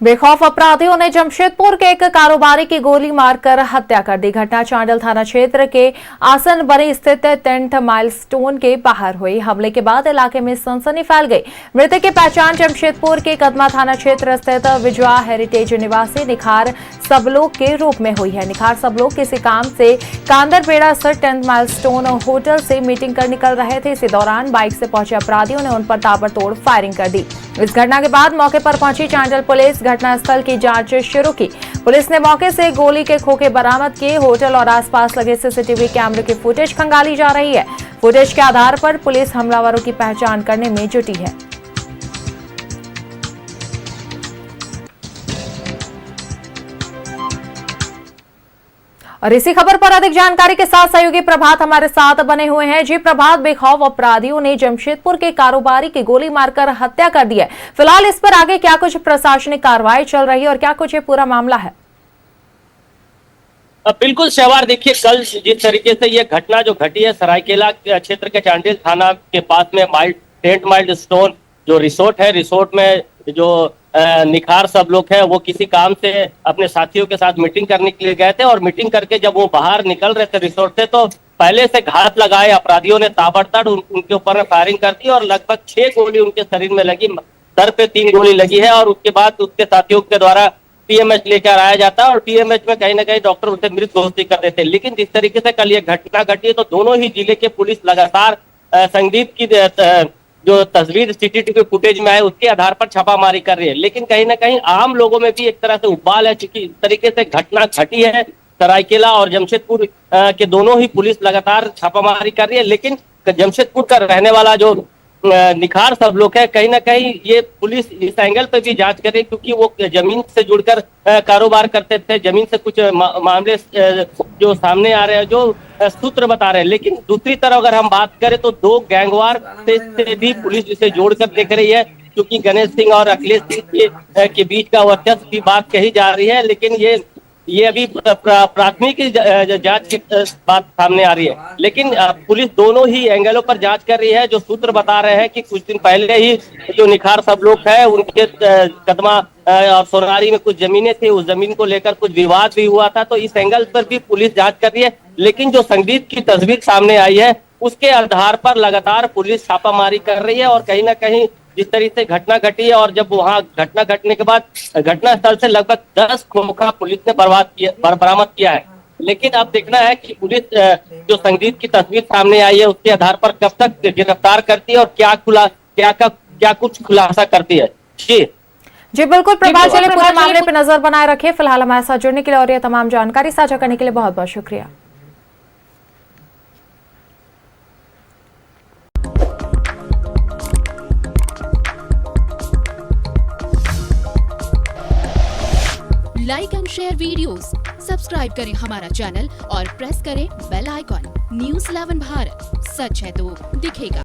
बेखौफ अपराधियों ने जमशेदपुर के एक कारोबारी की गोली मारकर हत्या कर दी। घटना चांडल थाना क्षेत्र के आसन बनी स्थित टेंट माइलस्टोन के बाहर हुई। हमले के बाद इलाके में सनसनी फैल गई। मृतक की पहचान जमशेदपुर के कदमा थाना क्षेत्र स्थित विजया हेरिटेज निवासी निखार सबलोग के रूप में हुई है। निखार सबलोग किसी काम से कांदरपेड़ा स्थित टेंट माइलस्टोन होटल से मीटिंग कर निकल रहे थे। इसी दौरान बाइक से पहुंचे अपराधियों ने उन पर ताबड़तोड़ फायरिंग कर दी। इस घटना के बाद मौके पर पहुंची चांडल पुलिस घटनास्थल की जांच शुरू की। पुलिस ने मौके से गोली के खोखे बरामद किए। होटल और आसपास लगे सीसीटीवी कैमरे की फुटेज खंगाली जा रही है। फुटेज के आधार पर पुलिस हमलावरों की पहचान करने में जुटी है। और इसी खबर पर अधिक जानकारी के साथ सहयोगी प्रभात हमारे साथ बने हुए हैं। जी प्रभात, बेखौफ अपराधियों ने जमशेदपुर के कारोबारी की गोली मारकर हत्या कर दी है। फिलहाल इस पर आगे क्या कुछ प्रशासनिक कार्रवाई चल रही है और क्या कुछ ये पूरा मामला है? बिल्कुल शहवार, देखिए कल जिस तरीके से ये घटना जो घटी है सरायकेला क्षेत्र के चांडिल थाना के पास में टेंट माइलस्टोन जो रिसोर्ट है, रिसोर्ट में जो निखार सब लोग है वो किसी काम से अपने साथियों के साथ मीटिंग करने के लिए गए थे और मीटिंग करके जब वो बाहर निकल रहे थे रिसोर्ट से तो पहले से घात लगाए अपराधियों ने ताबड़तोड़ उनके ऊपर फायरिंग कर दी और लगभग 6 गोली उनके शरीर में लगी। सर पे 3 गोली लगी है और उसके बाद उसके साथियों के द्वारा पीएमएच लेकर आया जाता है और पीएमएच में कहीं ना कहीं डॉक्टर उसे मृत घोषित कर देते। लेकिन जिस तरीके से कल ये घटना घटी है तो दोनों ही जिले के पुलिस लगातार संदीप की जो तस्वीर सीसीटीवी फुटेज में है उसके आधार पर छापामारी कर रही है। लेकिन कहीं ना कहीं आम लोगों में भी एक तरह से उबाल है, क्योंकि इस तरीके से घटना घटी है सरायकेला और जमशेदपुर के दोनों ही पुलिस लगातार छापामारी कर रही है। लेकिन जमशेदपुर का रहने वाला जो निखार सब लोग है कहीं ना कहीं ये पुलिस इस एंगल पे भी जांच करे क्योंकि वो जमीन से जुड़कर कारोबार करते थे। जमीन से कुछ मामले जो सामने आ रहे हैं, जो सूत्र बता रहे हैं। लेकिन दूसरी तरफ अगर हम बात करें तो 2 गैंगवार से भी पुलिस इसे जोड़कर देख रही है, क्योंकि गणेश सिंह और अखिलेश सिंह के बीच का वर्चस्व की बात कही जा रही है। लेकिन ये अभी प्राथमिक जांच की बात सामने आ रही है। लेकिन पुलिस दोनों ही एंगलों पर जांच कर रही है। जो सूत्र बता रहे हैं कि कुछ दिन पहले ही जो निखार सब लोग है उनके कदमा और सोनारी में कुछ जमीनें थी, उस जमीन को लेकर कुछ विवाद भी हुआ था, तो इस एंगल पर भी पुलिस जांच कर रही है। लेकिन जो संदीप की तस्वीर सामने आई है उसके आधार पर लगातार पुलिस छापामारी कर रही है और कहीं ना कहीं जिस तरीके से घटना घटी है और जब वहां घटना घटने के बाद घटना स्थल से लगभग 10 खोखा पुलिस ने बरामद किया है। लेकिन अब देखना है कि पुलिस जो संदीप की तस्वीर सामने आई है उसके आधार पर कब तक गिरफ्तार करती है और क्या कुछ खुलासा करती है। जी बिल्कुल प्रभात, चलिए पूरे मामले पर नजर बनाए रखिए। फिलहाल हमारे साथ जुड़ने के लिए और ये तमाम जानकारी साझा करने के लिए बहुत बहुत शुक्रिया। Like and share videos, subscribe करें हमारा चैनल और प्रेस करें बेल आइकॉन। न्यूज़ 11 भारत, सच है तो दिखेगा।